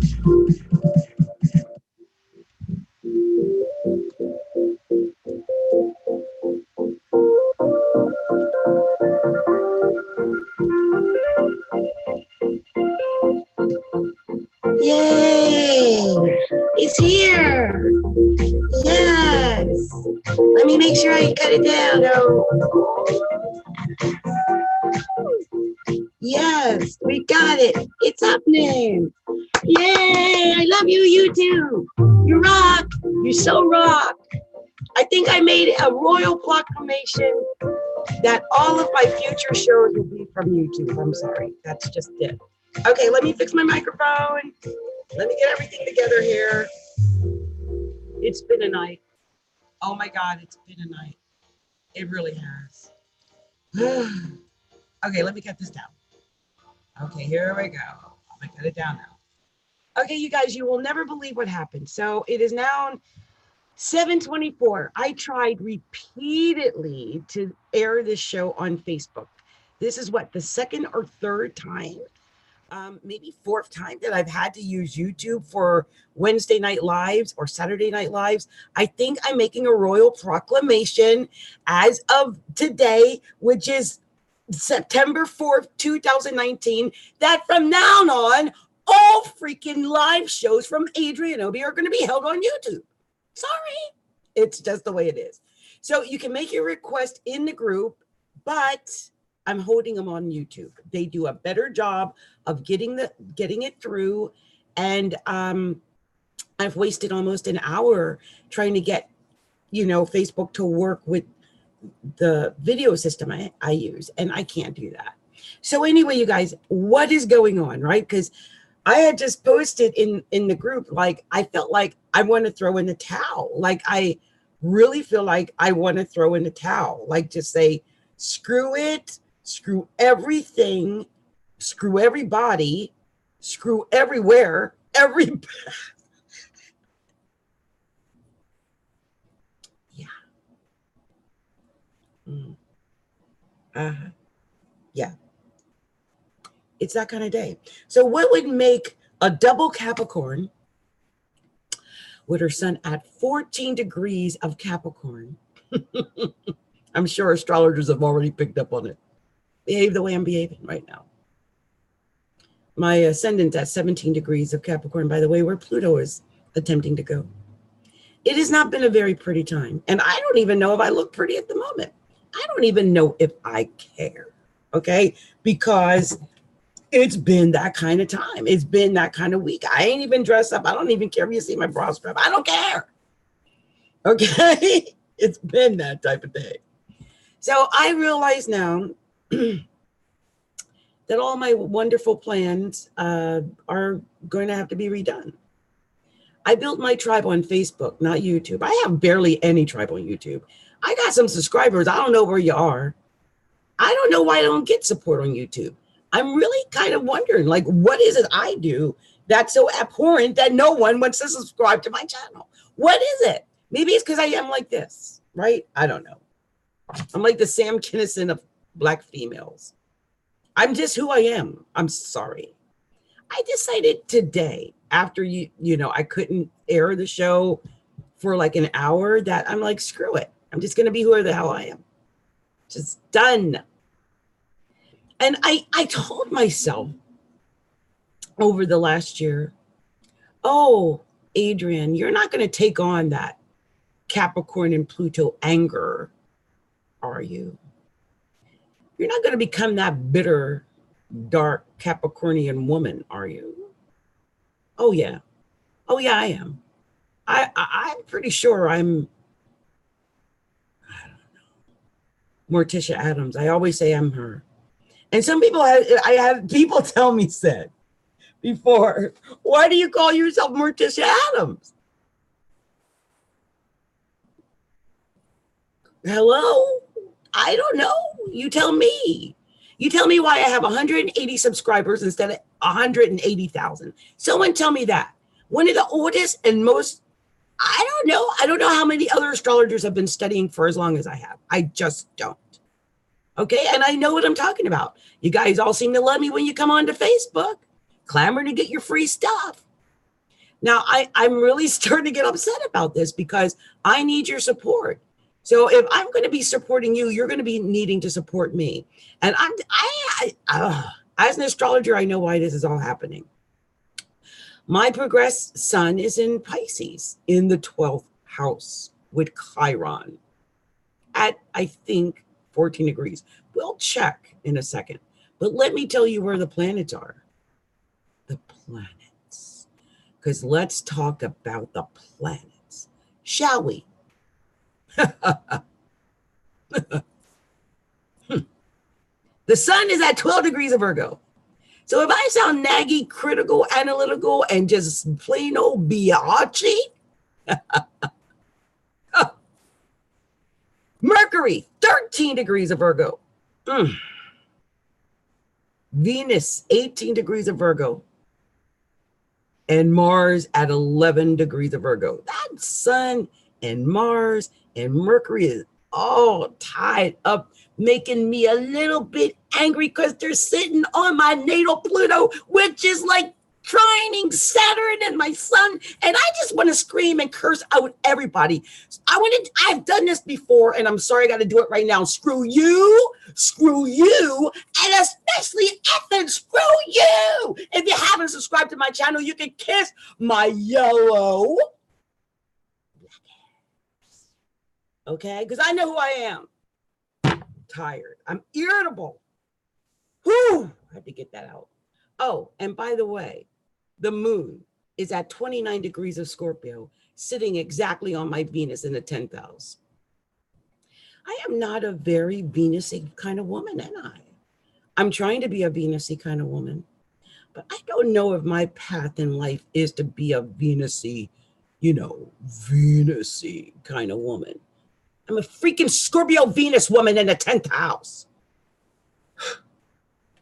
Yay! It's here. Yes. Let me make sure I cut it down. Yes, we got it. It's happening. Yay! I love you, you too. You rock. You so rock. I think I made a royal proclamation that all of my future shows will be from YouTube. I'm sorry. That's just it. Okay, let me fix my microphone. Let me get everything together here. It's been a night. Oh my God, it's been a night. It really has. Okay, let me cut this down. Okay, here we go. I'm gonna cut it down now. Okay, you guys, you will never believe what happened. So it is now 7:24. I tried repeatedly to air this show on Facebook. This is what, the second or third time, maybe fourth time that I've had to use YouTube for Wednesday night lives or Saturday night lives. I think I'm making a royal proclamation as of today, which is September 4th, 2019, that from now on, all freaking live shows from Adrienne are going to be held on YouTube. Sorry, it's just the way it is. So you can make your request in the group, but I'm holding them on YouTube. They do a better job of getting it through. And I've wasted almost an hour trying to get, Facebook to work with the video system I use, and I can't do that. So anyway, you guys, what is going on, right? Because I had just posted in the group, like, I felt like I want to throw in the towel. Like, I really feel like I want to throw in the towel. Like, just say, screw it, screw everything, screw everybody, screw everywhere, yeah. Yeah. It's that kind of day. So what would make a double Capricorn with her sun at 14 degrees of Capricorn? I'm sure astrologers have already picked up on it. Behave the way I'm behaving right now. My ascendant at 17 degrees of Capricorn, by the way, where Pluto is attempting to go. It has not been a very pretty time. And I don't even know if I look pretty at the moment. I don't even know if I care. Okay? Because it's been that kind of time. It's been that kind of week. I ain't even dressed up. I don't even care if you see my bra strap. I don't care. Okay? It's been that type of day. So I realize now that all my wonderful plans are going to have to be redone. I built my tribe on Facebook, not YouTube. I have barely any tribe on YouTube. I got some subscribers. I don't know where you are. I don't know why I don't get support on YouTube. I'm really kind of wondering, like, what is it I do that's so abhorrent that no one wants to subscribe to my channel? What is it? Maybe it's because I am like this, right? I don't know. I'm like the Sam Kinison of Black females. I'm just who I am. I'm sorry. I decided today, after I couldn't air the show for like an hour, that I'm like, screw it. I'm just going to be who the hell I am. Just done. And I told myself over the last year, oh, Adrienne, you're not going to take on that Capricorn and Pluto anger, are you? You're not going to become that bitter, dark Capricornian woman, are you? Oh, yeah. Oh, yeah, I am. I'm pretty sure I don't know, Morticia Adams. I always say I'm her. And some people I have people tell me said before, why do you call yourself Morticia Adams? Hello? I don't know. You tell me. You tell me why I have 180 subscribers instead of 180,000. Someone tell me that. One of the oldest and most, I don't know. I don't know how many other astrologers have been studying for as long as I have. I just don't. Okay, and I know what I'm talking about. You guys all seem to love me when you come onto Facebook, clamoring to get your free stuff. Now, I'm really starting to get upset about this because I need your support. So if I'm going to be supporting you, you're going to be needing to support me. And as an astrologer, I know why this is all happening. My progressed sun is in Pisces in the 12th house with Chiron at, I think, 14 degrees. We'll check in a second. But let me tell you where the planets are. The planets. Because let's talk about the planets, shall we? The sun is at 12 degrees of Virgo. So if I sound naggy, critical, analytical, and just plain old biatchy, Mercury, 13 degrees of Virgo. Venus, 18 degrees of Virgo. And Mars at 11 degrees of Virgo. That sun and Mars and Mercury is all tied up, making me a little bit angry because they're sitting on my natal Pluto, which is like trining Saturn and my sun. And I just want to scream and curse out everybody. I've done this before, and I'm sorry I got to do it right now. Screw you, and especially effing screw you. If you haven't subscribed to my channel, you can kiss my yellow black ass. Okay? Because I know who I am. I'm tired. I'm irritable. Whew, I have to get that out. Oh, and by the way, the moon is at 29 degrees of Scorpio, sitting exactly on my Venus in the 10th house. I am not a very Venus-y kind of woman, am I? I'm trying to be a Venus-y kind of woman, but I don't know if my path in life is to be a Venus-y, Venus-y kind of woman. I'm a freaking Scorpio Venus woman in the 10th house.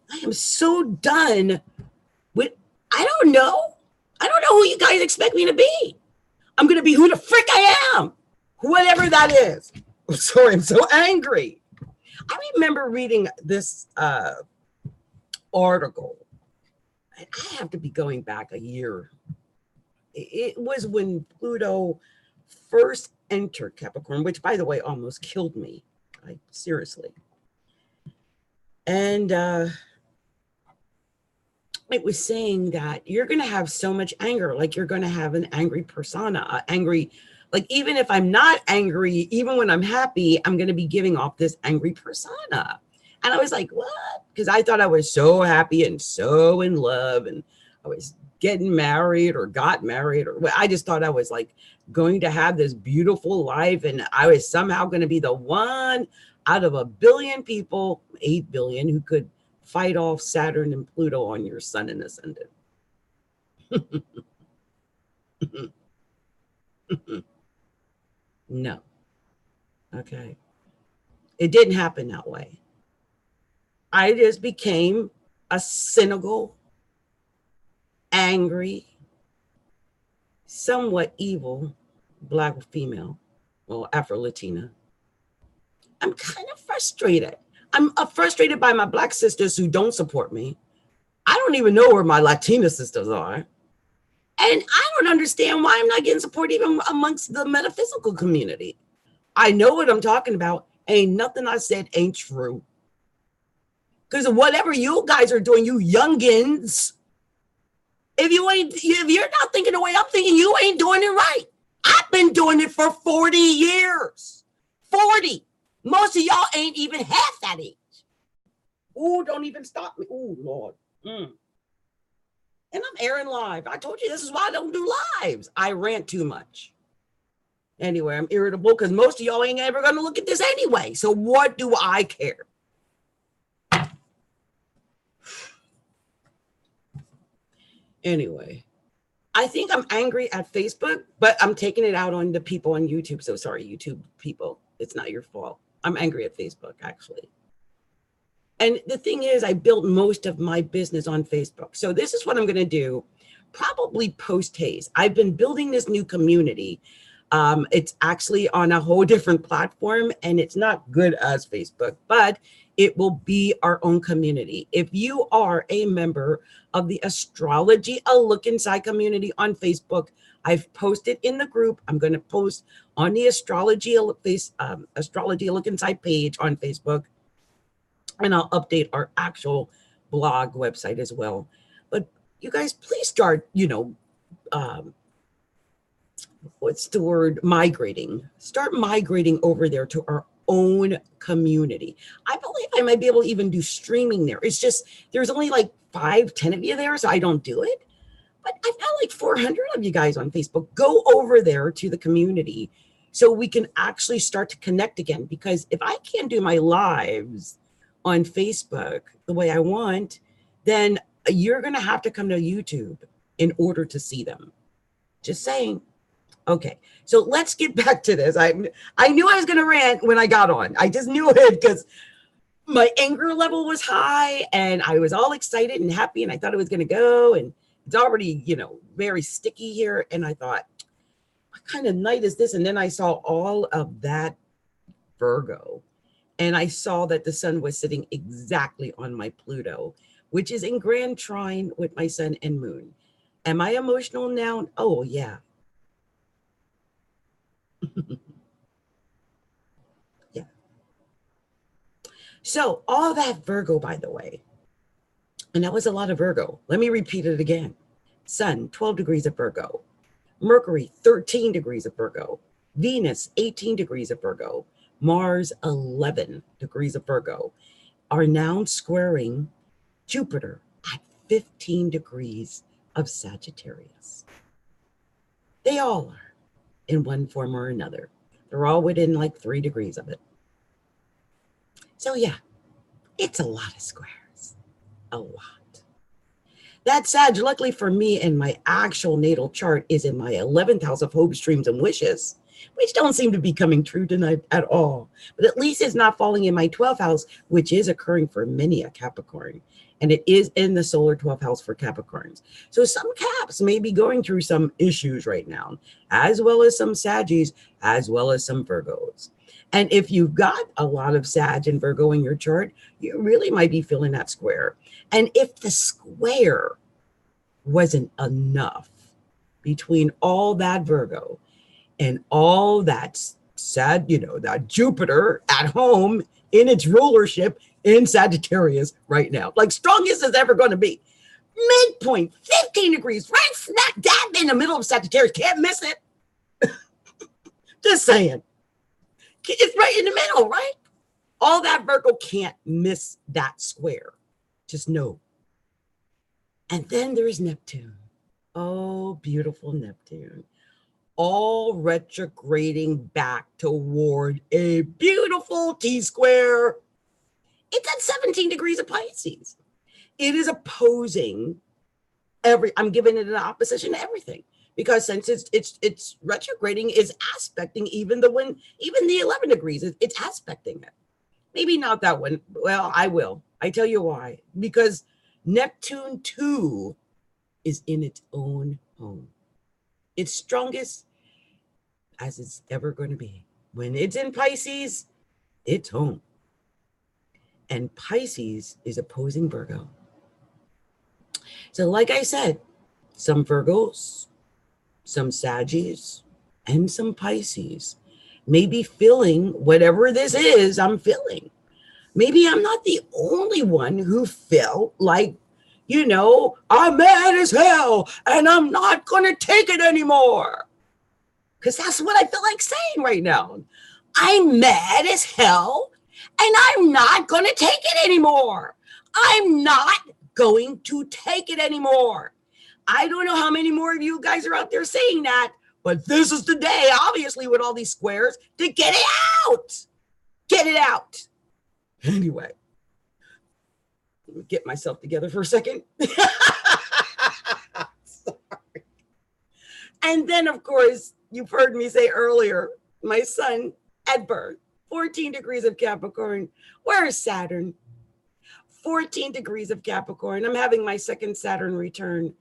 I am so done with, I don't know who you guys expect me to be. I'm going to be who the frick I am, whatever that is. I'm sorry, I'm so angry. I remember reading this article. I have to be going back a year. It was when Pluto first entered Capricorn, which, by the way, almost killed me. Seriously. And it was saying that you're going to have so much anger, like you're going to have an angry persona, angry, like even if I'm not angry, even when I'm happy, I'm going to be giving off this angry persona. And I was like, what? Because I thought I was so happy and so in love, and I was getting married or got married, or I just thought I was like going to have this beautiful life, and I was somehow going to be the one out of 1 billion people, 8 billion, who could fight off Saturn and Pluto on your sun and ascendant. No. Okay. It didn't happen that way. I just became a cynical, angry, somewhat evil Black female, well, Afro-Latina. I'm kind of frustrated. I'm frustrated by my Black sisters who don't support me. I don't even know where my Latina sisters are. And I don't understand why I'm not getting support even amongst the metaphysical community. I know what I'm talking about. Ain't nothing I said ain't true. Because whatever you guys are doing, you youngins, if you're not thinking the way I'm thinking, you ain't doing it right. I've been doing it for 40 years. 40. Most of y'all ain't even half that age. Ooh, don't even stop me. Ooh, Lord. And I'm airing live. I told you this is why I don't do lives. I rant too much. Anyway, I'm irritable because most of y'all ain't ever going to look at this anyway. So what do I care? Anyway, I think I'm angry at Facebook, but I'm taking it out on the people on YouTube. So sorry, YouTube people. It's not your fault. I'm angry at Facebook, actually. And the thing is, I built most of my business on Facebook. So this is what I'm going to do. Probably post-haste. I've been building this new community. It's actually on a whole different platform, and it's not good as Facebook, but It will be our own community. If you are a member of the Astrology A Look Inside community on Facebook, I've posted in the group. I'm going to post on the Astrology A Look Inside page on Facebook, and I'll update our actual blog website as well. But you guys, please start, what's the word? Migrating. Start migrating over there to our own community. I believe I might be able to even do streaming there. It's just there's only like 5-10 of you there, so I don't do it. But I've got like 400 of you guys on Facebook. Go over there to the community so we can actually start to connect again. Because if I can't do my lives on Facebook the way I want, then you're going to have to come to YouTube in order to see them. Just saying. Okay, so let's get back to this. I knew I was going to rant when I got on. I just knew it because my anger level was high and I was all excited and happy and I thought it was going to go. And it's already, very sticky here. And I thought, what kind of night is this? And then I saw all of that Virgo. And I saw that the sun was sitting exactly on my Pluto, which is in grand trine with my sun and moon. Am I emotional now? Oh, yeah. Yeah. So all that Virgo, by the way, and that was a lot of Virgo. Let me repeat it again. Sun, 12 degrees of Virgo. Mercury, 13 degrees of Virgo. Venus, 18 degrees of Virgo. Mars, 11 degrees of Virgo, are now squaring Jupiter at 15 degrees of Sagittarius. They all are in one form or another. They're all within like 3 degrees of it. So yeah, it's a lot of squares, a lot. That Sag, luckily for me, in my actual natal chart is in my 11th house of hopes, dreams, and wishes, which don't seem to be coming true tonight at all. But at least it's not falling in my 12th house, which is occurring for many a Capricorn. And it is in the solar 12th house for Capricorns. So some Caps may be going through some issues right now, as well as some Saggies, as well as some Virgos. And if you've got a lot of Sag and Virgo in your chart, you really might be feeling that square. And if the square wasn't enough between all that Virgo and all that sad, that Jupiter at home in its rulership in Sagittarius right now, like strongest it's ever going to be. Midpoint, 15 degrees, right smack dab in the middle of Sagittarius. Can't miss it. Just saying. It's right in the middle, right? All that Virgo can't miss that square. Just know. And then there's Neptune. Oh, beautiful Neptune. All retrograding back toward a beautiful T-square. It's at 17 degrees of Pisces. It is opposing I'm giving it an opposition to everything. Because since it's retrograding, is aspecting even the 11 degrees, it's aspecting it. Maybe not that one. Well, I will. I tell you why. Because Neptune 2 is in its own home. It's strongest as it's ever going to be. When it's in Pisces, it's home. And Pisces is opposing Virgo. So like I said, some Virgos, some Saggies, and some Pisces may be feeling whatever this is I'm feeling. Maybe I'm not the only one who felt like, I'm mad as hell and I'm not going to take it anymore. Because that's what I feel like saying right now. I'm mad as hell and I'm not going to take it anymore. I'm not going to take it anymore. I don't know how many more of you guys are out there saying that, but this is the day, obviously, with all these squares, to get it out. Get it out. Anyway, let me get myself together for a second. Sorry. And then, of course, you've heard me say earlier, my son at birth, 14 degrees of Capricorn. Where is Saturn? 14 degrees of Capricorn. I'm having my second Saturn return.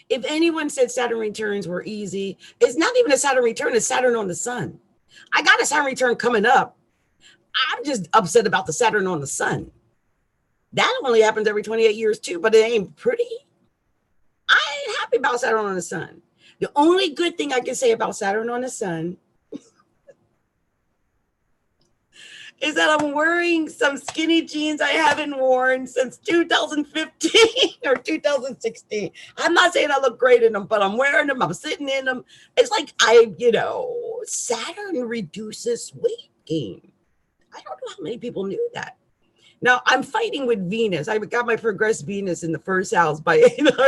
If anyone said Saturn returns were easy, it's not even a Saturn return, it's Saturn on the sun. I got a Saturn return coming up I'm just upset about the Saturn on the sun. That only happens every 28 years too, but it ain't pretty. I ain't happy about Saturn on the sun. The only good thing I can say about Saturn on the sun is that I'm wearing some skinny jeans I haven't worn since 2015 or 2016. I'm not saying I look great in them, but I'm wearing them. I'm sitting in them. It's like Saturn reduces weight gain. I don't know how many people knew that. Now I'm fighting with Venus. I got my progressed Venus in the first house by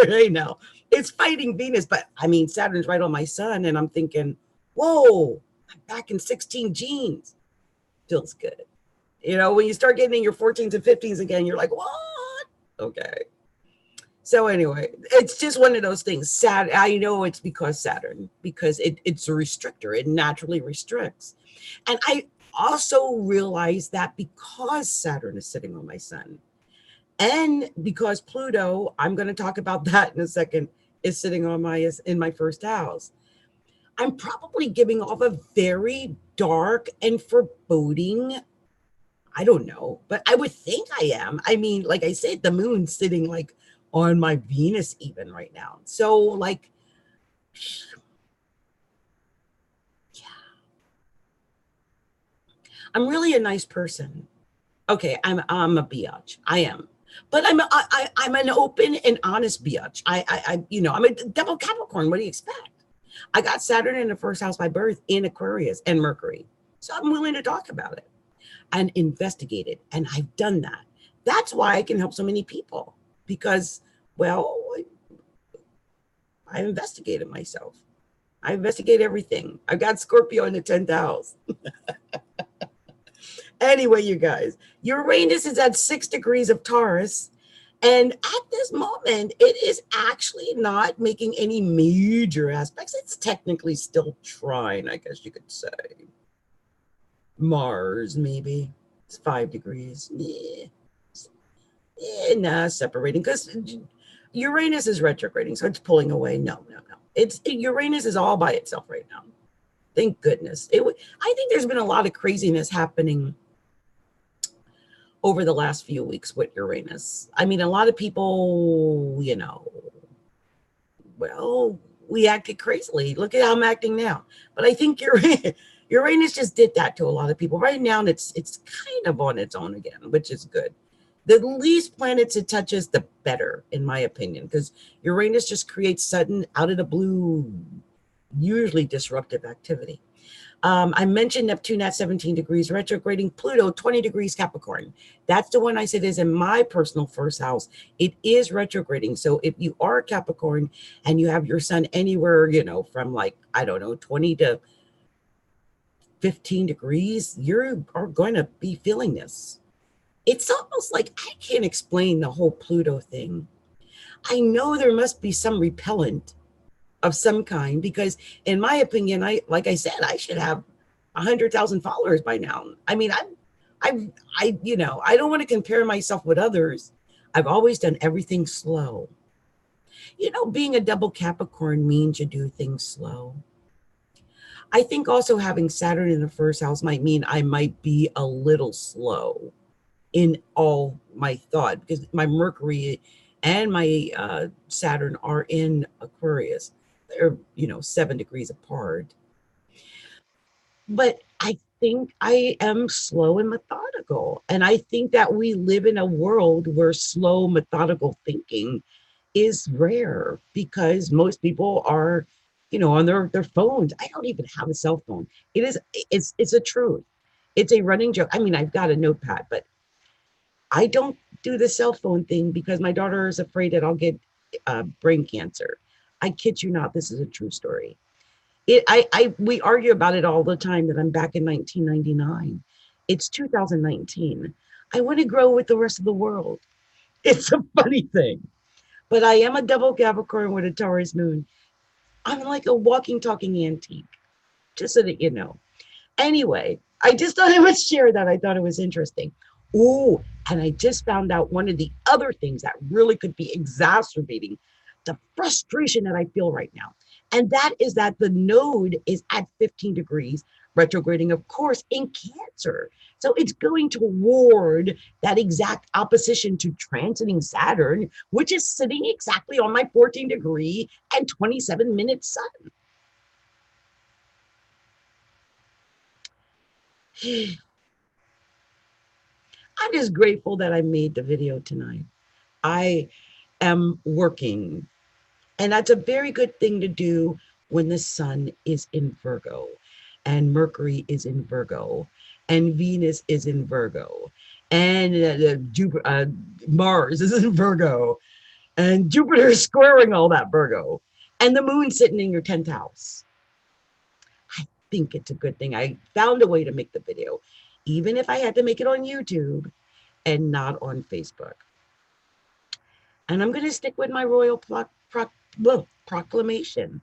right now. It's fighting Venus, but I mean, Saturn's right on my sun, and I'm thinking, whoa, I'm back in 16 jeans. Feels good. When you start getting in your 14s and 15s again, you're like, what? Okay. So anyway, it's just one of those things. I know it's because Saturn, because it's a restrictor. It naturally restricts. And I also realized that because Saturn is sitting on my sun, and because Pluto, I'm going to talk about that in a second, is sitting on in my first house, I'm probably giving off a very dark and foreboding, I don't know, but I would think I am. I mean, like I said, the moon's sitting like on my Venus even right now. So like, yeah, I'm really a nice person. Okay, I'm a biatch. I am. But I'm an open and honest biatch. I'm a double Capricorn. What do you expect? I got Saturn in the first house by birth in Aquarius and Mercury. So I'm willing to talk about it and investigate it. And I've done that. That's why I can help so many people because, well, I investigated myself. I investigate everything. I've got Scorpio in the 10th house. Anyway, you guys, Uranus is at 6 degrees of Taurus. And at this moment, it is actually not making any major aspects. It's technically still trine, I guess you could say. Mars, maybe. It's 5 degrees. Nah, separating. Because Uranus is retrograding, so it's pulling away. No. Uranus is all by itself right now. Thank goodness. I think there's been a lot of craziness happening over the last few weeks with Uranus. I mean, a lot of people, we acted crazily. Look at how I'm acting now. But I think Uranus just did that to a lot of people. Right now, it's kind of on its own again, which is good. The least planets it touches, the better, in my opinion, because Uranus just creates sudden, out of the blue, usually disruptive activity. I mentioned Neptune at 17 degrees, retrograding Pluto, 20 degrees Capricorn. That's the one I said is in my personal first house. It is retrograding. So if you are a Capricorn and you have your sun anywhere, from like, I don't know, 20 to 15 degrees, you are going to be feeling this. It's almost like I can't explain the whole Pluto thing. I know there must be some repellent of some kind, because in my opinion, like I said, I should have 100,000 followers by now. I mean, I don't want to compare myself with others. I've always done everything slow. Being a double Capricorn means you do things slow. I think also having Saturn in the first house might mean I might be a little slow in all my thought, because my Mercury and my Saturn are in Aquarius. They're 7 degrees apart, but I think I am slow and methodical, and I think that we live in a world where slow methodical thinking is rare, because most people are on their phones. I don't even have a cell phone. It's a truth. It's a running joke. I mean, I've got a notepad, but I don't do the cell phone thing because my daughter is afraid that I'll get brain cancer. I kid you not, this is a true story. We argue about it all the time that I'm back in 1999. It's 2019. I want to grow with the rest of the world. It's a funny thing. But I am a double Capricorn with a Taurus moon. I'm like a walking, talking antique, just so that you know. Anyway, I just thought I would share that. I thought it was interesting. Oh, and I just found out one of the other things that really could be exacerbating the frustration that I feel right now. And that is that the node is at 15 degrees retrograding, of course, in Cancer. So it's going toward that exact opposition to transiting Saturn, which is sitting exactly on my 14 degree and 27-minute sun. I'm just grateful that I made the video tonight. I am working, and that's a very good thing to do when the sun is in Virgo, and Mercury is in Virgo, and Venus is in Virgo, and Mars is in Virgo, and Jupiter is squaring all that Virgo, and the moon sitting in your 10th house. I think it's a good thing. I found a way to make the video, even if I had to make it on YouTube and not on Facebook. And I'm going to stick with my royal proclamation.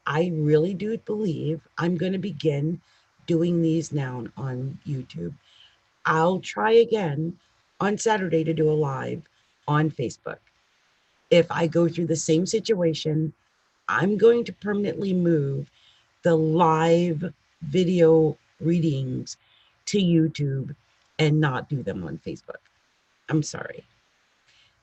I really do believe I'm going to begin doing these now on YouTube. I'll try again on Saturday to do a live on Facebook. If I go through the same situation, I'm going to permanently move the live video readings to YouTube and not do them on Facebook. I'm sorry.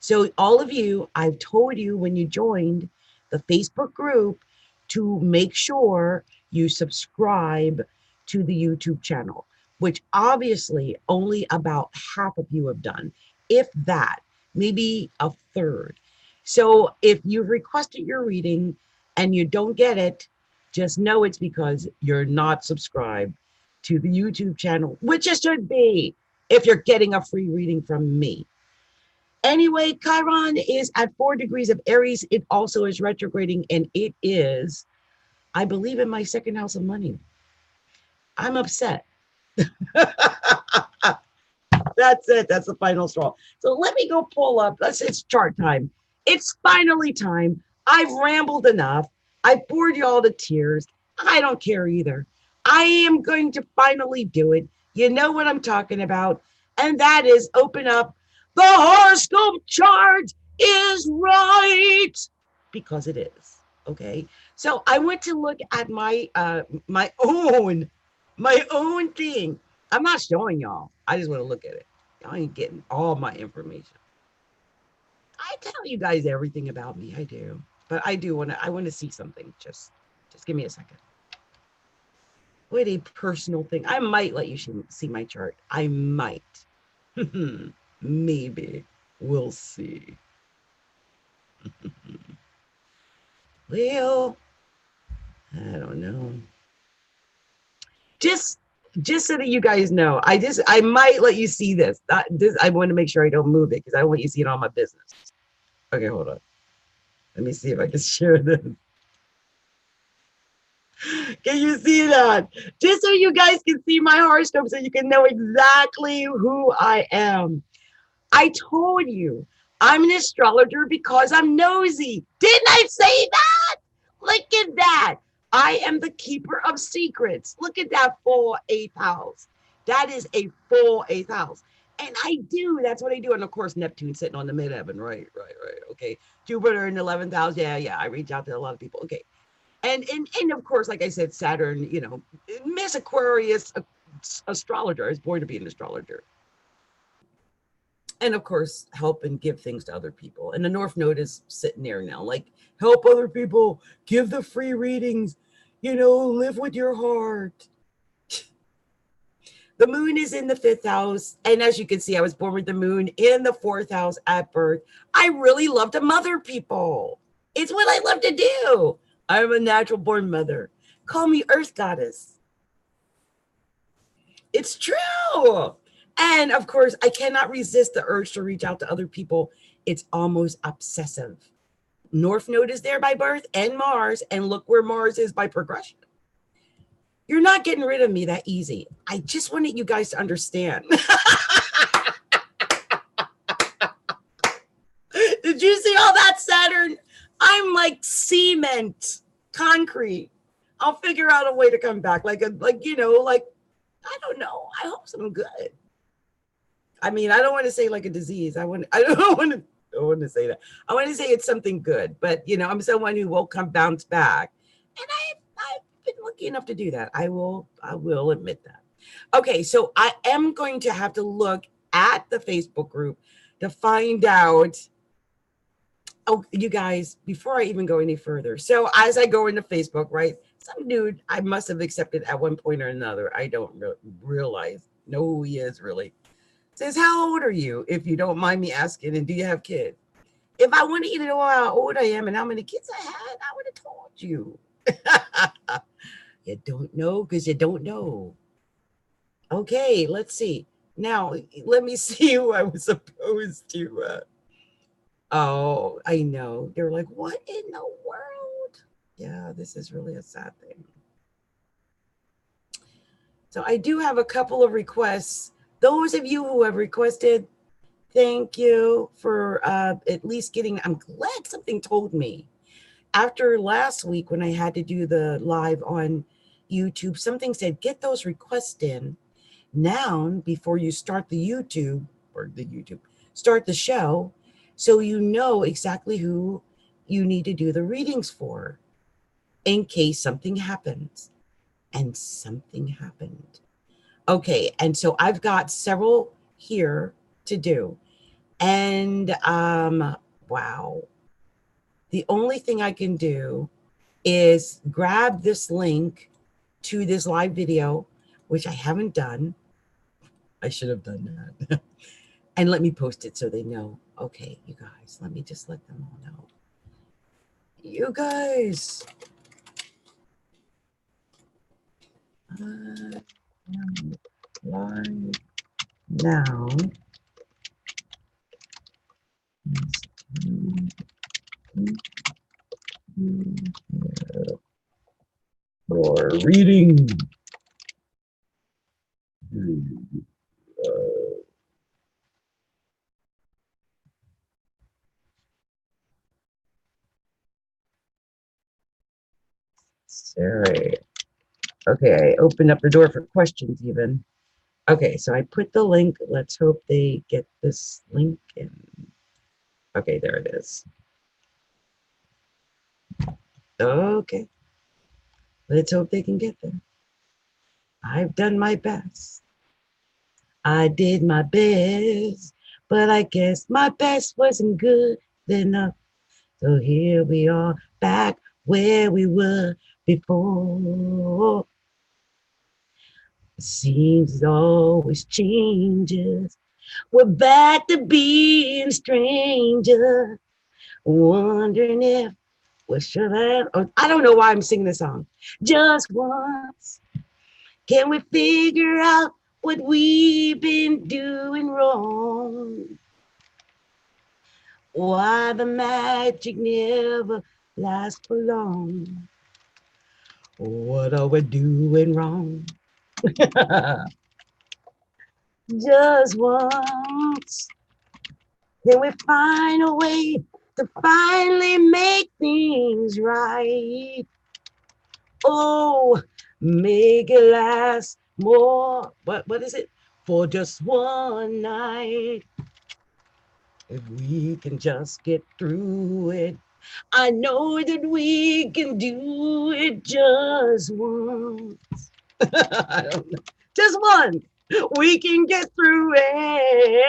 So all of you, I've told you when you joined the Facebook group to make sure you subscribe to the YouTube channel, which obviously only about half of you have done, if that, maybe a third. So if you've requested your reading and you don't get it, just know it's because you're not subscribed to the YouTube channel, which it should be if you're getting a free reading from me. Anyway, Chiron is at 4 degrees of Aries. It also is retrograding, and it is, I believe, in my second house of money. I'm upset. That's it. That's the final straw. So let me go pull up. It's chart time. It's finally time. I've rambled enough. I bored you all to tears. I don't care either. I am going to finally do it. You know what I'm talking about. And that is open up the horoscope chart is right, because it is. Okay. So I went to look at my my own thing. I'm not showing y'all. I just want to look at it. Y'all ain't getting all my information. I tell you guys everything about me. I do. But I want to see something. Just give me a second. What a personal thing. I might let you see my chart. I might. Maybe. We'll see. Well, I don't know. Just so that you guys know, I might let you see this. I want to make sure I don't move it because I want you to see it on my business. Okay, hold on. Let me see if I can share this. Can you see that? Just so you guys can see my horoscope so you can know exactly who I am. I told you I'm an astrologer because I'm nosy. Didn't I say that? Look at that. I am the keeper of secrets. Look at that full 8th house. That is a full 8th house. And that's what I do. And of course, Neptune sitting on the midheaven. Right. Okay. Jupiter in the 11th house. Yeah. I reach out to a lot of people. Okay. And of course, like I said, Saturn, Miss Aquarius astrologer. I was born to be an astrologer. And of course, help and give things to other people. And the North Node is sitting there now, like, help other people, give the free readings, live with your heart. The moon is in the 5th house. And as you can see, I was born with the moon in the 4th house at birth. I really love to mother people. It's what I love to do. I'm a natural born mother. Call me Earth Goddess. It's true. And of course, I cannot resist the urge to reach out to other people. It's almost obsessive. North Node is there by birth and Mars. And look where Mars is by progression. You're not getting rid of me that easy. I just wanted you guys to understand. Did you see all that, Saturn? I'm like cement, concrete. I'll figure out a way to come back. I don't know. I hope something good. I mean, I don't want to say like a disease. I don't want to say that. I want to say it's something good. But I'm someone who will bounce back. And I been lucky enough to do that. I will admit that. Okay, so I am going to have to look at the Facebook group to find out. Oh, you guys, before I even go any further, so as I go into Facebook, right, some dude I must have accepted at one point or another, I don't realize, know who he is really, says, how old are you, if you don't mind me asking, and do you have kids? If I wanted you to know how old I am and how many kids I had, I would have told you. You don't know because you don't know. Okay, let's see. Now, let me see who I was supposed to. Oh, I know. They're like, what in the world? Yeah, this is really a sad thing. So I do have a couple of requests. Those of you who have requested, thank you for at least getting, I'm glad something told me. After last week when I had to do the live on YouTube, something said, get those requests in now before you start start the show, so you know exactly who you need to do the readings for in case something happens. And something happened. Okay, and so I've got several here to do. And wow. The only thing I can do is grab this link to this live video, which I haven't done. I should have done that. And let me post it so they know. Okay, you guys, let me just let them all know. You guys, live now for reading. Sorry. Okay, I opened up the door for questions even. Okay, so I put the link. Let's hope they get this link in. Okay, there it is. Okay. Let's hope they can get there. I've done my best. I did my best, but I guess my best wasn't good enough. So here we are, back where we were before. It seems it always changes. We're back to being strangers, wondering if we should have. Oh, I don't know why I'm singing this song. Just once, can we figure out what we've been doing wrong? Why the magic never lasts for long? What are we doing wrong? Just once, can we find a way to finally make things right? Oh, make it last more. What is it? For just one night. If we can just get through it, I know that we can do it just once. I don't know. Just once. We can get through it.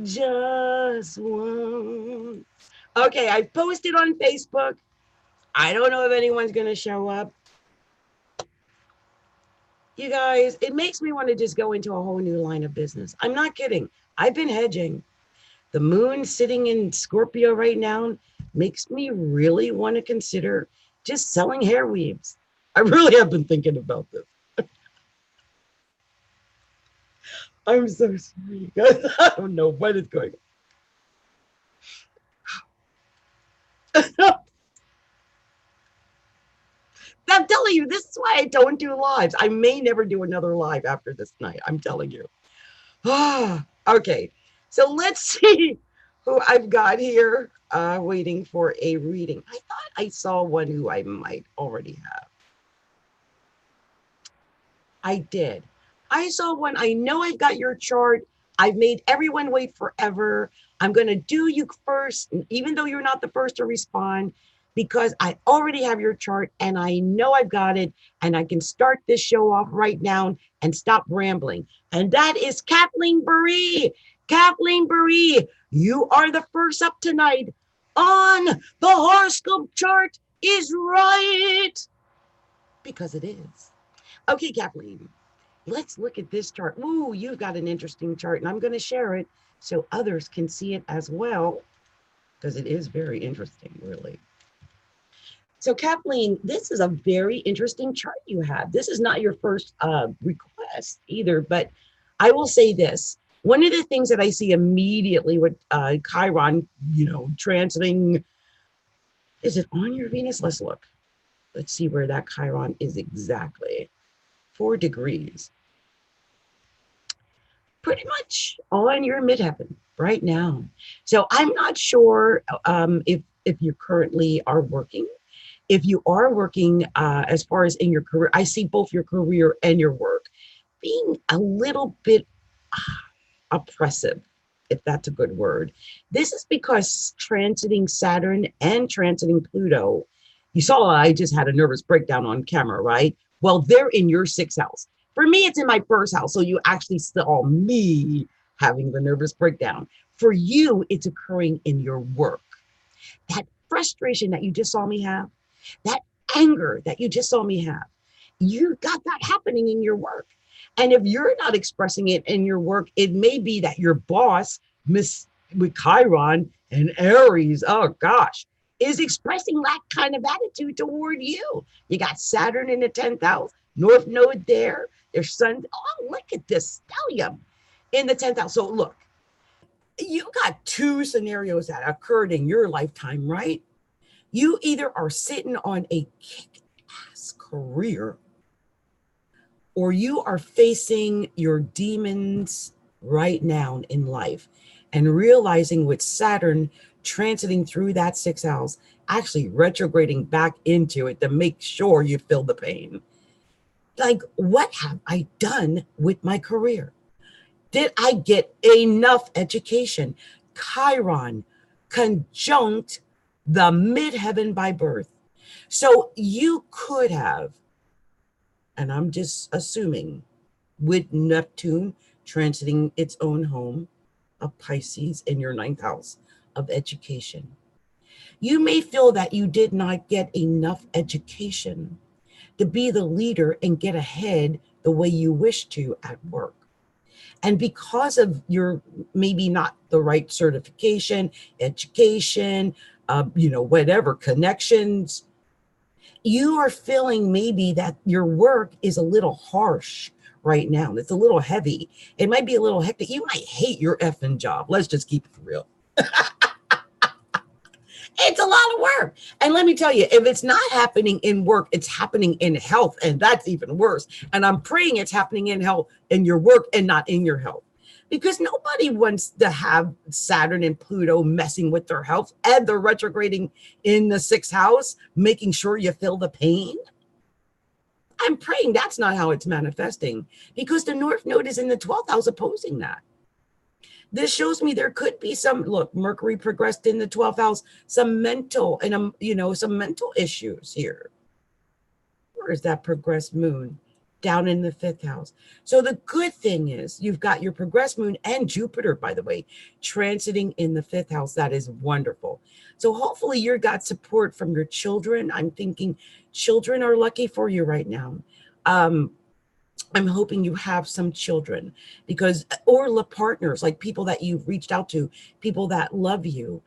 Just once. Okay, I posted on Facebook. I don't know if anyone's going to show up. You guys, it makes me want to just go into a whole new line of business. I'm not kidding. I've been hedging. The moon sitting in Scorpio right now makes me really want to consider just selling hair weaves. I really have been thinking about this. I'm so sorry, guys. I don't know what is going on. I'm telling you, this is why I don't do lives. I may never do another live after this night. I'm telling you. Okay, so let's see who I've got here waiting for a reading. I thought I saw one who I might already have. I did. I saw one. I know I've got your chart. I've made everyone wait forever. I'm going to do you first, even though you're not the first to respond. because I already have your chart and I know I've got it, and I can start this show off right now and stop rambling. And that is Kathleen Barre. Kathleen Barre, you are the first up tonight on the horoscope chart is right, because it is. Okay, Kathleen, let's look at this chart. Ooh, you've got an interesting chart, and I'm going to share it so others can see it as well, because it is very interesting, really. So, Kathleen, this is a very interesting chart you have. This is not your first request either, but I will say this. One of the things that I see immediately with Chiron, transiting, is it on your Venus? Let's look. Let's see where that Chiron is exactly. 4 degrees. Pretty much on your midheaven right now. So I'm not sure if you currently are working. If you are working, as far as in your career, I see both your career and your work being a little bit oppressive, if that's a good word. This is because transiting Saturn and transiting Pluto, you saw I just had a nervous breakdown on camera, right? Well, they're in your 6th house. For me, it's in my 1st house. So you actually saw me having the nervous breakdown. For you, it's occurring in your work. That frustration that you just saw me have, that anger that you just saw me have, you got that happening in your work. And if you're not expressing it in your work, it may be that your boss, with Chiron and Aries, oh gosh, is expressing that kind of attitude toward you. You got Saturn in the 10th house, North Node there, their sun. Oh, look at this stellium in the 10th house. So look, you got 2 scenarios that occurred in your lifetime, right? You either are sitting on a kick-ass career, or you are facing your demons right now in life and realizing with Saturn transiting through that 6th house, actually retrograding back into it to make sure you feel the pain. Like, what have I done with my career? Did I get enough education? Chiron conjunct the midheaven by birth. So you could have, and I'm just assuming, with Neptune transiting its own home of Pisces in your 9th house of education, you may feel that you did not get enough education to be the leader and get ahead the way you wish to at work. And because of your maybe not the right certification, education, whatever, connections, you are feeling maybe that your work is a little harsh right now. It's a little heavy. It might be a little hectic. You might hate your effing job. Let's just keep it real. It's a lot of work. And let me tell you, if it's not happening in work, it's happening in health. And that's even worse. And I'm praying it's happening in health, in your work, and not in your health. Because nobody wants to have Saturn and Pluto messing with their health, and they're retrograding in the 6th house, making sure you feel the pain. I'm praying that's not how it's manifesting, because the North Node is in the 12th house opposing that. This shows me there could be some, look, Mercury progressed in the 12th house, some mental and, some mental issues here. Where is that progressed moon? Down in the 5th house. So the good thing is you've got your progressed moon and Jupiter, by the way, transiting in the 5th house. That is wonderful. So hopefully you got support from your children. I'm thinking children are lucky for you right now. I'm hoping you have some children, because, or partners, like people that you've reached out to, people that love you.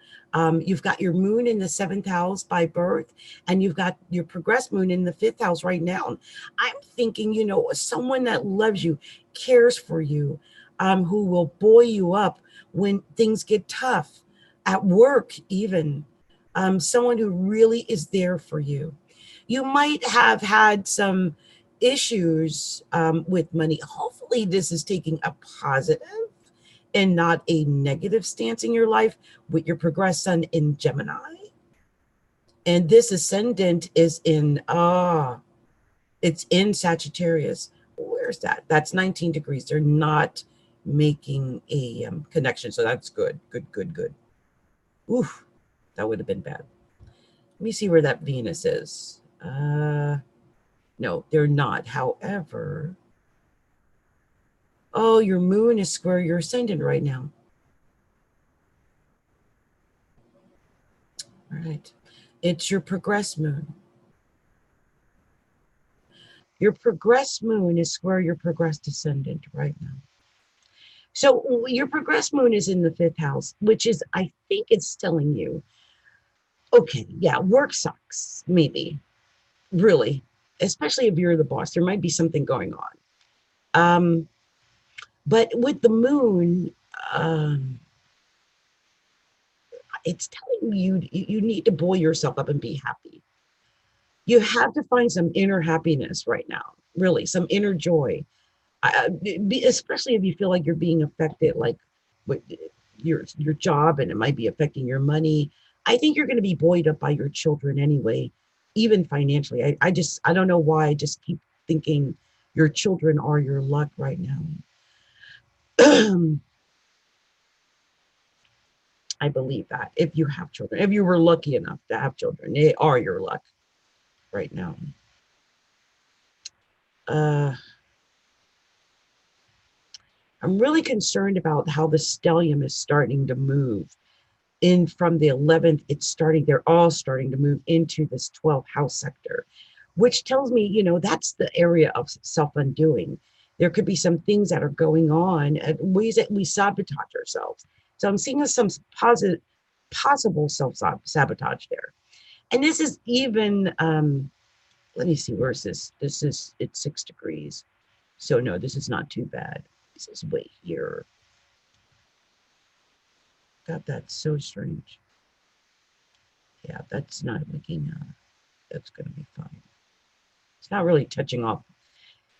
You've got your moon in the 7th house by birth, and you've got your progressed moon in the 5th house right now. I'm thinking, someone that loves you, cares for you, who will buoy you up when things get tough at work, even. Someone who really is there for you. You might have had some issues with money. Hopefully this is taking a positive and not a negative stance in your life with your progressed sun in Gemini. And this ascendant is it's in Sagittarius. Where's that? That's 19 degrees. They're not making a connection. So that's good. Good. Oof, that would have been bad. Let me see where that Venus is. No, they're not. However, oh, your moon is square your ascendant right now. All right. It's your progress moon. Your progress moon is square your progressed ascendant right now. So your progress moon is in the fifth house, which is, I think it's telling you, okay, yeah, work sucks, maybe, really, especially if you're the boss. There might be something going on. Um, but with the moon, um, it's telling you need to buoy yourself up and be happy. You have to find some inner happiness right now, really, some inner joy. Especially if you feel like you're being affected, like with your job, and it might be affecting your money. I think you're going to be buoyed up by your children anyway, even financially. I don't know why. I just keep thinking your children are your luck right now. I believe that if you have children, if you were lucky enough to have children, they are your luck right now. Uh, I'm really concerned about how the stellium is starting to move in from the 11th. They're all starting to move into this 12th house sector, which tells me, that's the area of self-undoing. There could be some things that are going on, ways that we sabotage ourselves. So I'm seeing some possible self-sabotage there. And this is even, let me see, where is this? It's 6 degrees. So no, this is not too bad. This is way here. God, that's so strange. Yeah, that's not making, that's going to be fine. It's not really touching off.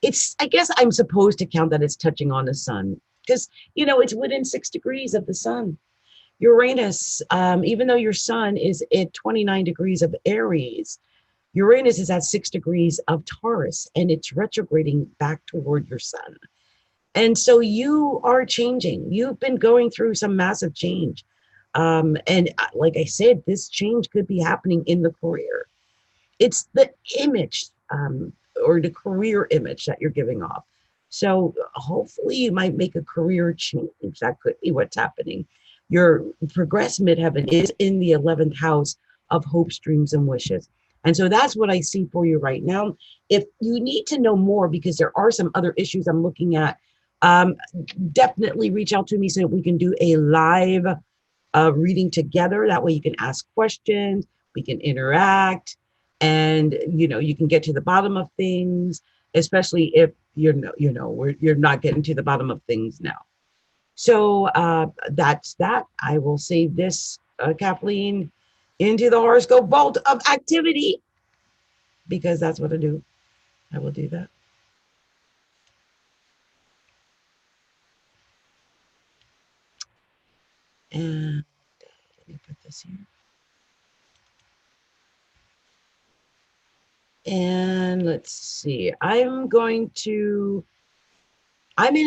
I guess I'm supposed to count that it's touching on the sun because, it's within 6 degrees of the sun. Uranus, even though your sun is at 29 degrees of Aries, Uranus is at 6 degrees of Taurus, and it's retrograding back toward your sun. And so you are changing. You've been going through some massive change. And like I said, this change could be happening in the career. It's the image, or the career image that you're giving off. So hopefully you might make a career change. That could be what's happening. Your progress midheaven is in the 11th house of hopes, dreams, and wishes. And so that's what I see for you right now. If you need to know more, because there are some other issues I'm looking at, um, definitely reach out to me so that we can do a live reading together. That way you can ask questions, we can interact, and you can get to the bottom of things, especially if you're not getting to the bottom of things now. So that's that. I will save this, Kathleen, into the horoscope vault of activity, because that's what I do. I will do that. And let me put this here. And let's see. I'm in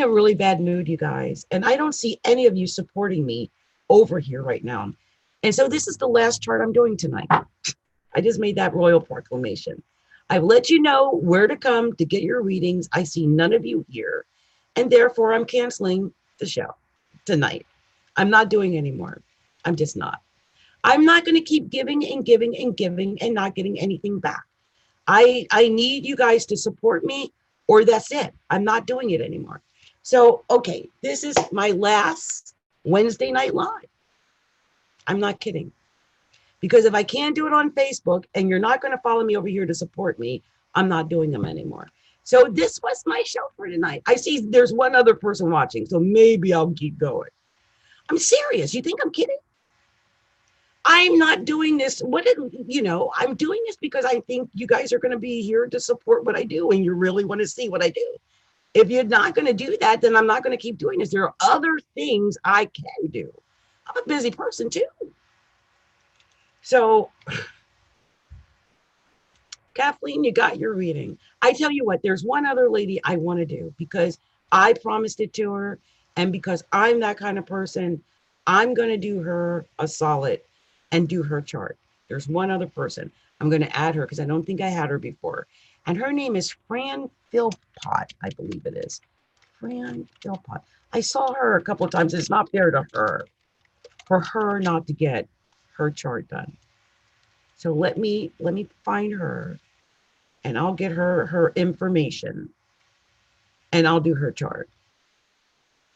a really bad mood, you guys, and I don't see any of you supporting me over here right now. And so this is the last chart I'm doing tonight. I just made that royal proclamation. I've let you know where to come to get your readings. I see none of you here, and therefore I'm canceling the show tonight. I'm not doing anymore. I'm just not. I'm not going to keep giving and giving and giving and not getting anything back. I need you guys to support me, or that's it. I'm not doing it anymore. So, okay, this is my last Wednesday night live. I'm not kidding. Because if I can't do it on Facebook and you're not going to follow me over here to support me, I'm not doing them anymore. So this was my show for tonight. I see there's one other person watching, so maybe I'll keep going. I'm serious. You think I'm kidding? I'm not doing this. I'm doing this because I think you guys are going to be here to support what I do, and you really want to see what I do. If you're not going to do that, then I'm not going to keep doing this. There are other things I can do. I'm a busy person too. So, Kathleen, you got your reading. I tell you what, there's one other lady I want to do because I promised it to her. And because I'm that kind of person, I'm going to do her a solid and do her chart. There's one other person. I'm going to add her because I don't think I had her before. And her name is Fran Philpott, I believe it is. Fran Philpott. I saw her a couple of times. It's not fair to her, for her not to get her chart done. So let me find her, and I'll get her information, and I'll do her chart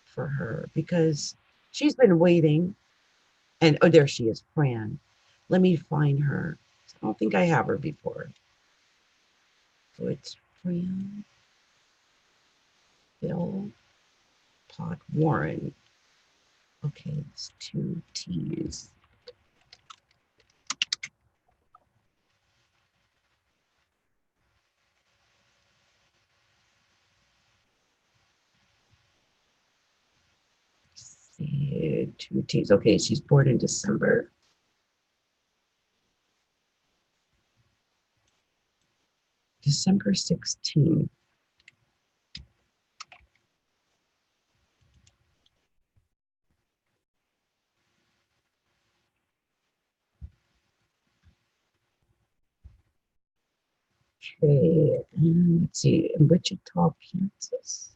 for her because she's been waiting. And oh, there she is, Fran. Let me find her. I don't think I have her before. So it's Fran Bill Pot Warren. Okay, it's 2 T's. See, 2 T's. Okay, she's born in December. December 16th. Okay, and let's see, in Wichita, Kansas.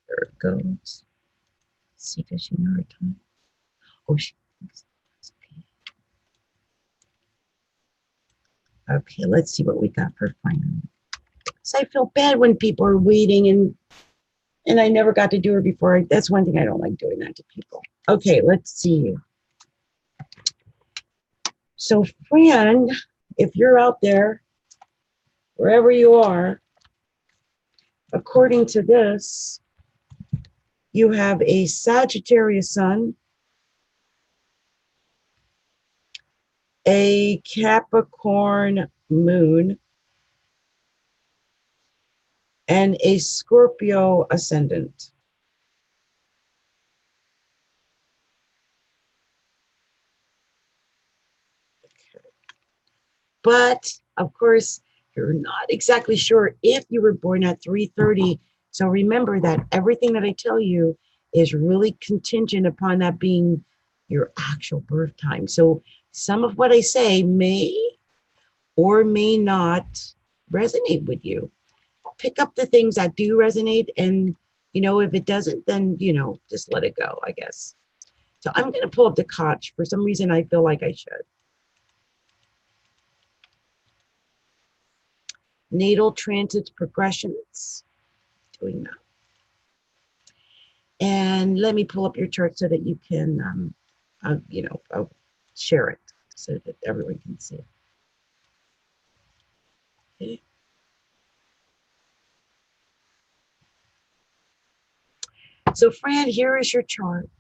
There it goes. Let's see, does she know her time? Oh, she okay. Okay, let's see what we got for Fran. So I feel bad when people are waiting and I never got to do her before. That's one thing I don't like doing that to people. Okay, let's see. So Fran, if you're out there, wherever you are, according to this, you have a Sagittarius sun, a Capricorn moon, and a Scorpio ascendant. But of course, you're not exactly sure if you were born at 3:30. So remember that everything that I tell you is really contingent upon that being your actual birth time. So some of what I say may or may not resonate with you. Pick up the things that do resonate, and if it doesn't, then just let it go, I guess. So I'm going to pull up the Koch. For some reason, I feel like I should. Natal transits progressions. Doing that. And let me pull up your chart so that you can, I'll share it so that everyone can see it. Okay. So Fran, here is your chart.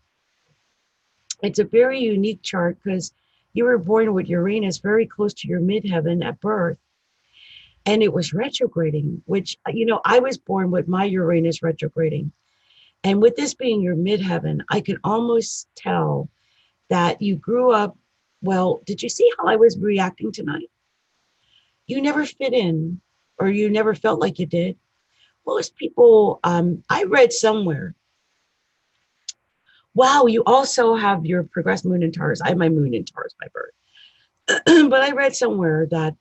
It's a very unique chart because you were born with Uranus very close to your midheaven at birth. And it was retrograding, which, I was born with my Uranus retrograding. And with this being your midheaven, I could almost tell that you grew up. Well, did you see how I was reacting tonight? You never fit in, or you never felt like you did. Most people, I read somewhere, wow, you also have your progressed moon in Taurus. I have my moon in Taurus by birth. But I read somewhere that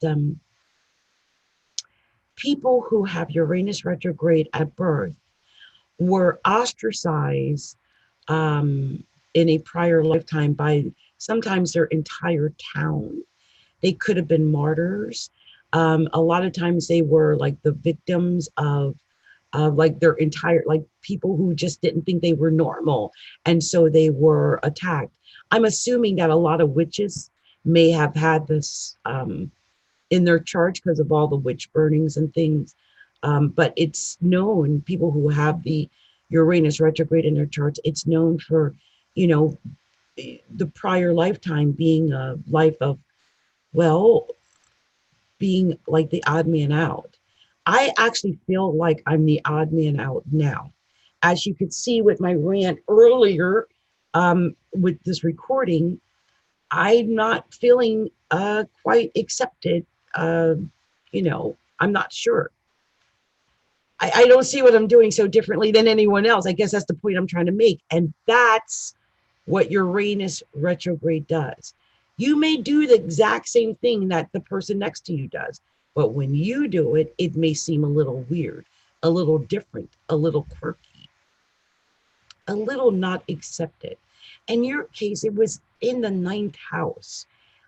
people who have Uranus retrograde at birth were ostracized in a prior lifetime by sometimes their entire town. They could have been martyrs. A lot of times they were like the victims of like their entire, like people who just didn't think they were normal. And so they were attacked. I'm assuming that a lot of witches may have had this in their charge because of all the witch burnings and things. But it's known, people who have the Uranus retrograde in their charts, it's known for, you know, the prior lifetime being a life of, well, being like the odd man out. I actually feel like I'm the odd man out now. As you could see with my rant earlier, with this recording, I'm not feeling quite accepted. I'm not sure. I don't see what I'm doing so differently than anyone else. I guess that's the point I'm trying to make. And that's what Uranus retrograde does. You may do the exact same thing that the person next to you does, but when you do it, it may seem a little weird, a little different, a little quirky, a little not accepted. In your case, it was in the ninth house.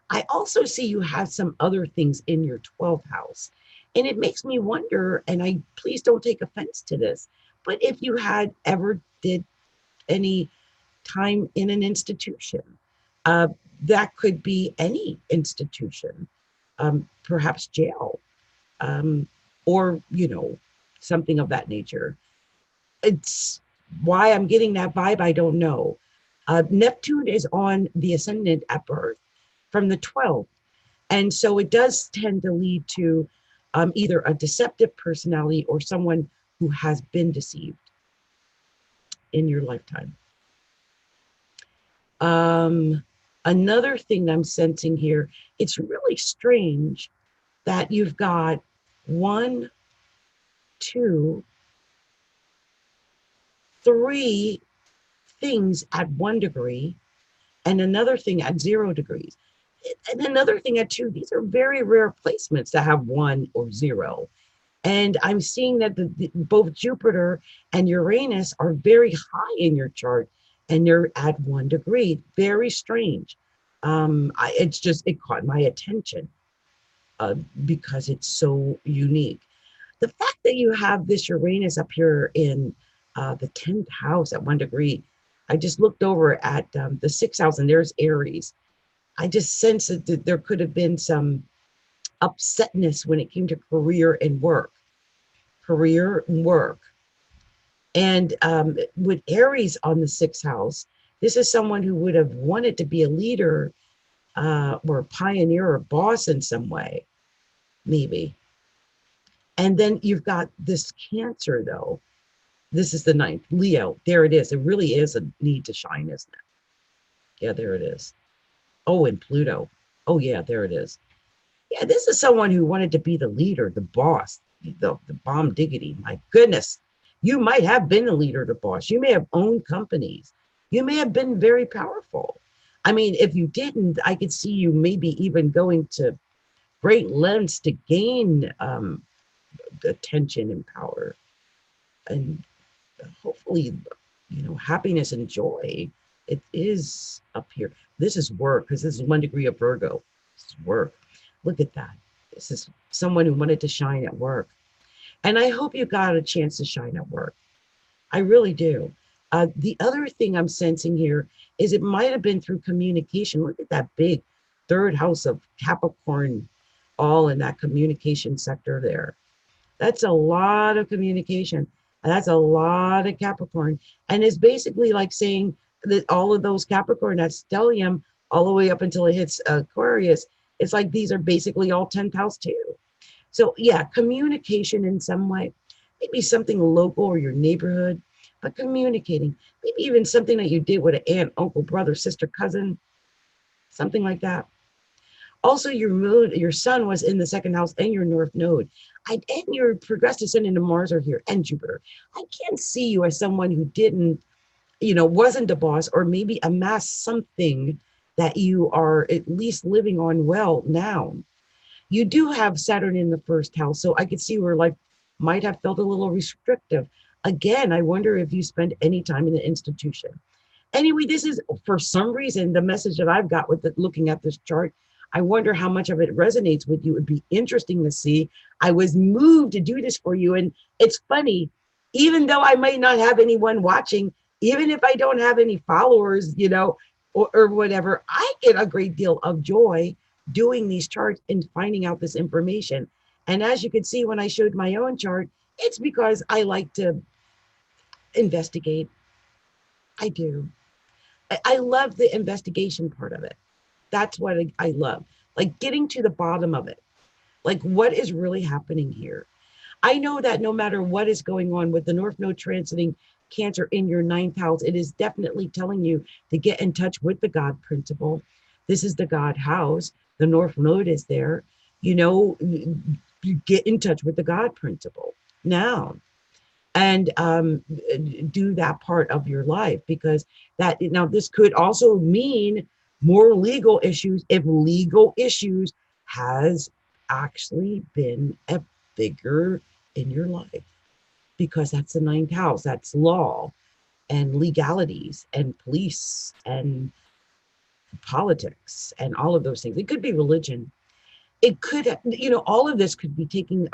I also see you have some other things in your 12th house. And it makes me wonder, and I please don't take offense to this, but if you had ever did any time in an institution, uh, that could be any institution, perhaps jail, um, or, something of that nature. It's why I'm getting that vibe, I don't know. Neptune is on the ascendant at birth from the 12th. And so it does tend to lead to either a deceptive personality or someone who has been deceived in your lifetime. Another thing I'm sensing here, it's really strange that you've got 1, 2, 3 things at 1 degree and another thing at 0 degrees. And another thing at 2, these are very rare placements to have 1 or 0. And I'm seeing that both Jupiter and Uranus are very high in your chart and they're at 1 degree. Very strange. It caught my attention because it's so unique. The fact that you have this Uranus up here in the 10th house at 1 degree, I just looked over at the 6th house and there's Aries. I just sensed that there could have been some upsetness when it came to career and work. And with Aries on the 6th house, this is someone who would have wanted to be a leader or a pioneer or boss in some way, maybe. And then you've got this Cancer, though. This is the 9th, Leo. There it is. It really is a need to shine, isn't it? Yeah, there it is. Oh, and Pluto. Oh, yeah, there it is. Yeah, this is someone who wanted to be the leader, the boss, the bomb diggity. My goodness. You might have been a leader, the boss. You may have owned companies. You may have been very powerful. I mean, if you didn't, I could see you maybe even going to great lengths to gain attention and power. And hopefully, happiness and joy. It is up here. This is work because this is 1 degree of Virgo. This is work. Look at that. This is someone who wanted to shine at work. And I hope you got a chance to shine at work. I really do. The other thing I'm sensing here is it might have been through communication. Look at that big 3rd house of Capricorn, all in that communication sector there. That's a lot of communication. And that's a lot of Capricorn. And it's basically like saying that all of those Capricorn, that stellium, all the way up until it hits Aquarius, it's like these are basically all 10th house too. So yeah, communication in some way, maybe something local or your neighborhood, but communicating, maybe even something that you did with an aunt, uncle, brother, sister, cousin, something like that. Also, your sun was in the 2nd house and your north node. And your progressive sun into Mars are here and Jupiter. I can't see you as someone who didn't, wasn't a boss or maybe amassed something that you are at least living on well now. You do have Saturn in the 1st house, so I could see where life might have felt a little restrictive. Again, I wonder if you spend any time in an institution. Anyway, this is, for some reason, the message that I've got with looking at this chart. I wonder how much of it resonates with you. It would be interesting to see. I was moved to do this for you. And it's funny, even though I might not have anyone watching, even if I don't have any followers, or whatever, I get a great deal of joy doing these charts and finding out this information. And as you can see, when I showed my own chart, it's because I like to investigate. I do. I love the investigation part of it. That's what I love, like getting to the bottom of it. Like what is really happening here? I know that no matter what is going on with the North Node transiting Cancer in your 9th house, it is definitely telling you to get in touch with the God principle. This is the God house. The North Node is there. You get in touch with the God principle now. and do that part of your life, because that, now this could also mean more legal issues if legal issues has actually been a figure in your life, because that's the ninth house. That's law and legalities and police and politics and all of those things. It could be religion. It could, all of this could be taking,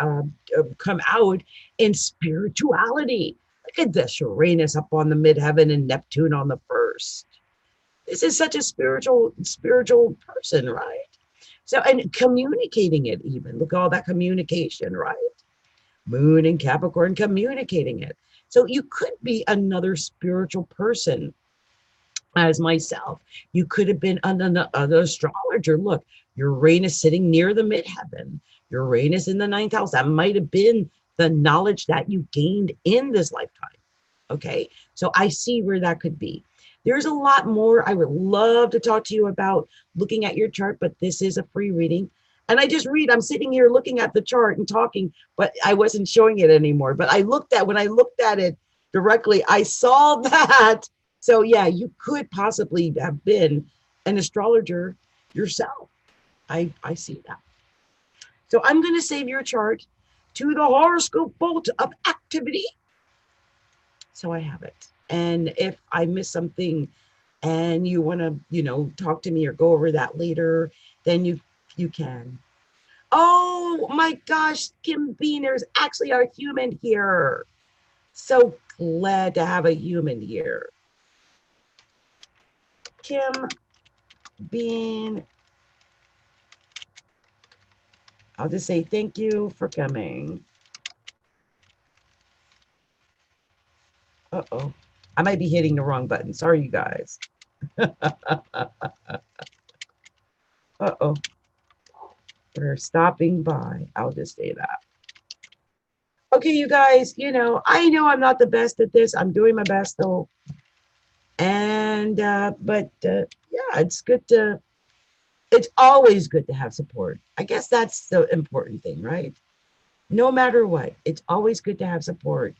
come out in spirituality. Look at this, Uranus up on the midheaven and Neptune on the first. This is such a spiritual person, right? So, and communicating it even. Look at all that communication, right? Moon and Capricorn communicating it. So you could be another spiritual person as myself. You could have been an astrologer. Look, Uranus sitting near the midheaven, Uranus in the ninth house. That might have been the knowledge that you gained in this lifetime. Okay, so I see where that could be. There's a lot more I would love to talk to you about looking at your chart, but this is a free reading. And I just read, I'm sitting here looking at the chart and talking, but I wasn't showing it anymore. But when I looked at it directly, I saw that. So yeah, you could possibly have been an astrologer yourself. I see that. So I'm going to save your chart to the horoscope bolt of activity. So I have it. And if I miss something and you want to, talk to me or go over that later, then you can. Oh my gosh, Kim Bean, there's actually a human here. So glad to have a human here. Kim Bean. I'll just say thank you for coming. Uh-oh. I might be hitting the wrong button. Sorry, you guys. Uh-oh. We're stopping by. I'll just say that. Okay, you guys, I know I'm not the best at this. I'm doing my best, though. And, yeah, it's always good to have support. I guess that's the important thing, right? No matter what, it's always good to have support,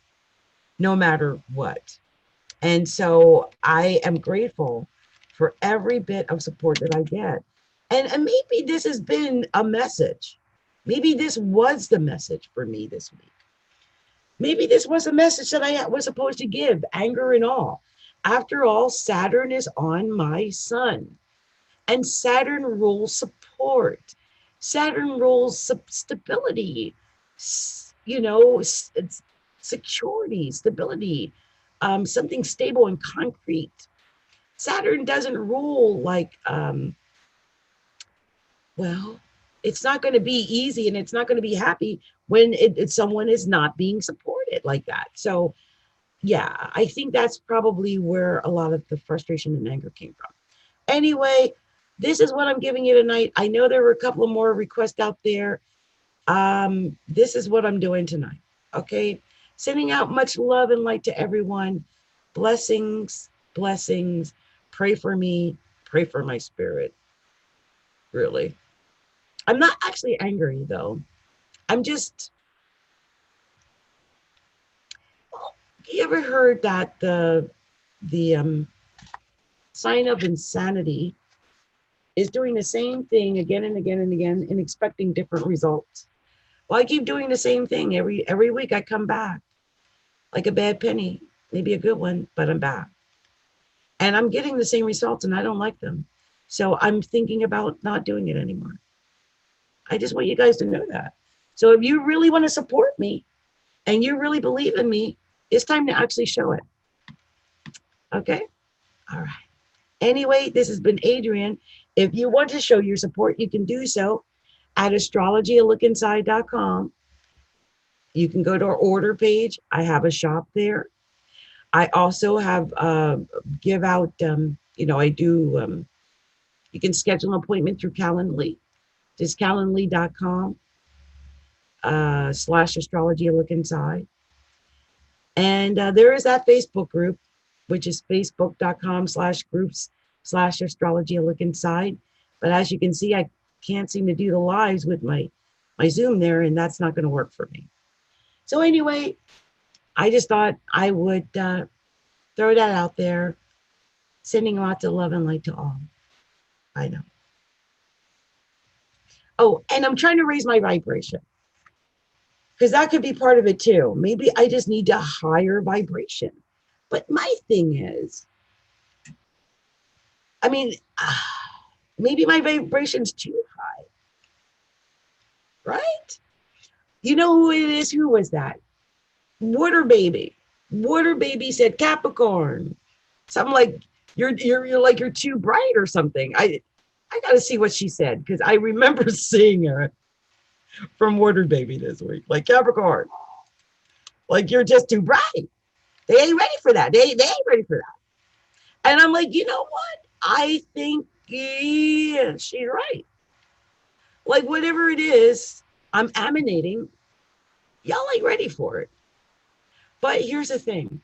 no matter what. And so I am grateful for every bit of support that I get. And maybe this has been a message. Maybe this was the message for me this week. Maybe this was a message that I was supposed to give, anger and all. After all, Saturn is on my sun, and Saturn rules support. Saturn rules stability, security, stability, something stable and concrete. Saturn doesn't rule like, it's not going to be easy and it's not going to be happy when someone is not being supported like that. So yeah, I think that's probably where a lot of the frustration and anger came from. Anyway, this is what I'm giving you tonight. I know there were a couple of more requests out there. This is what I'm doing tonight. Okay. Sending out much love and light to everyone. Blessings, blessings. Pray for me. Pray for my spirit. Really. I'm not actually angry though. I'm just, you ever heard that the sign of insanity is doing the same thing again and again and again and expecting different results? Well, I keep doing the same thing every week. I come back like a bad penny, maybe a good one, but I'm back. And I'm getting the same results and I don't like them. So I'm thinking about not doing it anymore. I just want you guys to know that. So if you really want to support me and you really believe in me, it's time to actually show it. Okay? All right. Anyway, this has been Adrienne. If you want to show your support, you can do so at astrologyalookinside.com. You can go to our order page. I have a shop there. I also have give out, I do, you can schedule an appointment through Calendly. Just calendly.com /astrologyalookinside. And there is that Facebook group, which is facebook.com/groups/astrologyalookinside. But as you can see, I can't seem to do the lives with my Zoom there, and that's not going to work for me. So anyway, I just thought I would throw that out there, sending lots of love and light to all. I know. Oh, and I'm trying to raise my vibration because that could be part of it too. Maybe I just need a higher vibration. But my thing is, I mean, maybe my vibration's too high, right? You know who it is? Who was that? Water baby. Water baby said Capricorn. Something like you're like you're too bright or something. I gotta see what she said because I remember seeing her from Water Baby this week. Like Capricorn, like you're just too bright. They ain't ready for that. They ain't ready for that. And I'm like, you know what? I think yeah, she's right. Like whatever it is, I'm emanating. Y'all ain't ready for it. But here's the thing.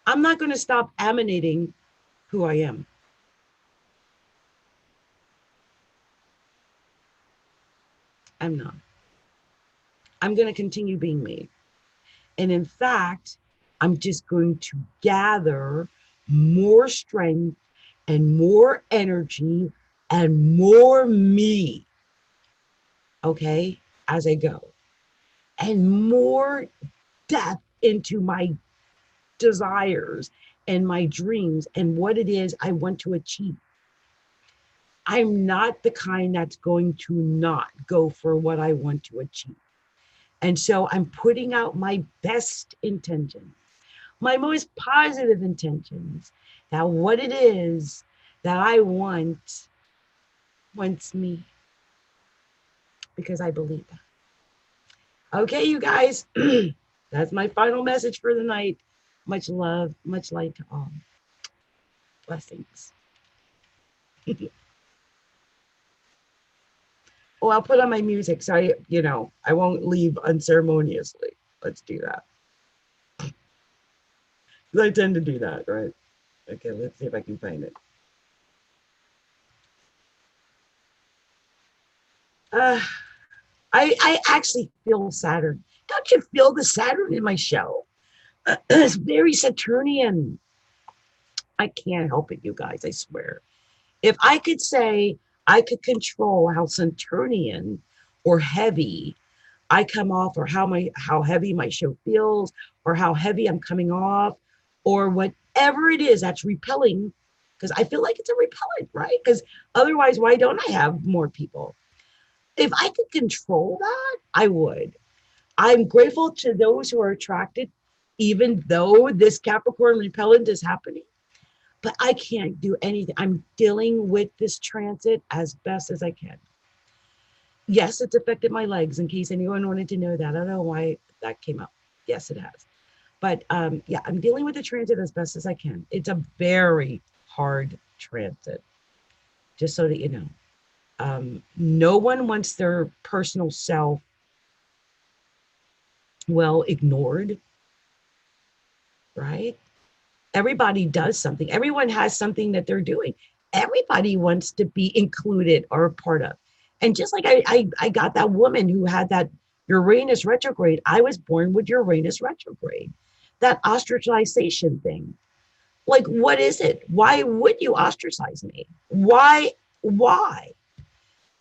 I'm not going to stop emanating who I am. I'm not. I'm going to continue being me. And in fact, I'm just going to gather more strength and more energy and more me, okay, as I go, and more depth into my desires and my dreams and what it is I want to achieve. I'm not the kind that's going to not go for what I want to achieve. And so I'm putting out my best intentions, my most positive intentions, that what it is that I want wants me, because I believe that. Okay, you guys, that's my final message for the night. Much love, much light to all. Blessings. Oh, I'll put on my music so I won't leave unceremoniously. Let's do that. I tend to do that, right? Okay, let's see if I can find it. I actually feel Saturn. Don't you feel the Saturn in my show? It's very Saturnian. I can't help it, you guys, I swear. If I could say I could control how Saturnian or heavy I come off, or how heavy my show feels, or how heavy I'm coming off, or whatever it is that's repelling, because I feel like it's a repellent, right? Because otherwise, why don't I have more people? If I could control that, I would. I'm grateful to those who are attracted, even though this Capricorn repellent is happening. But I can't do anything. I'm dealing with this transit as best as I can. Yes, it's affected my legs, in case anyone wanted to know that. I don't know why that came up. Yes, it has. But yeah, I'm dealing with the transit as best as I can. It's a very hard transit, just so that you know. No one wants their personal self, well, ignored, right? Everybody does something. Everyone has something that they're doing. Everybody wants to be included or a part of. And just like I got that woman who had that Uranus retrograde, I was born with Uranus retrograde, that ostracization thing. Like, what is it? Why would you ostracize me? Why? Why?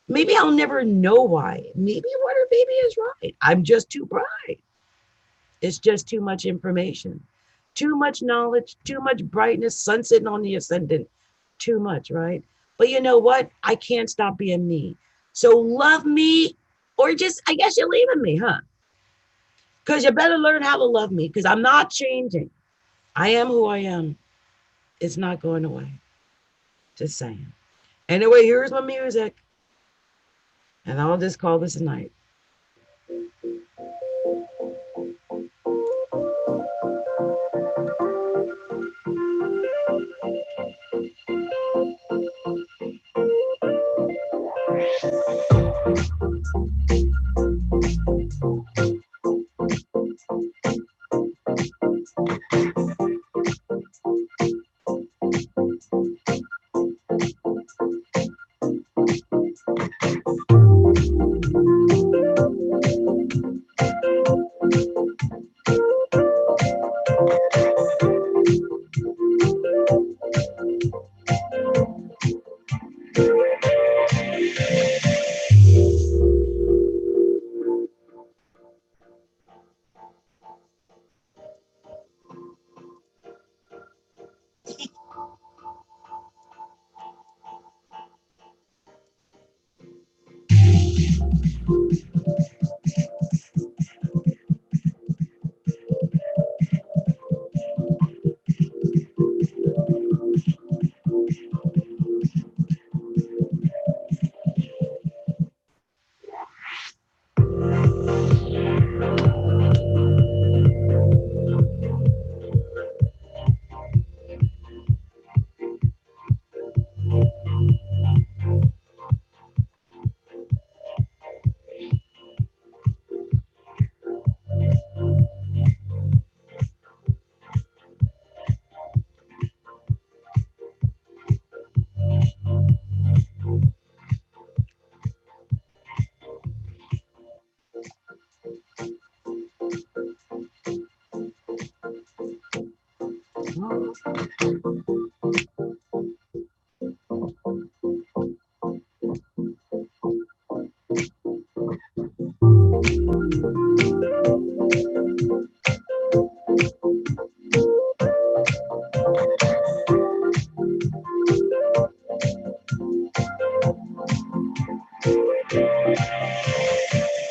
Maybe I'll never know why. Maybe Water Baby is right. I'm just too bright. It's just too much information, too much knowledge, too much brightness, sun sitting on the ascendant, too much, right? But you know what? I can't stop being me. So love me, or just, I guess you're leaving me, huh? Because you better learn how to love me, because I'm not changing. I am who I am. It's not going away. Just saying. Anyway, here's my music. And I'll just call this a night.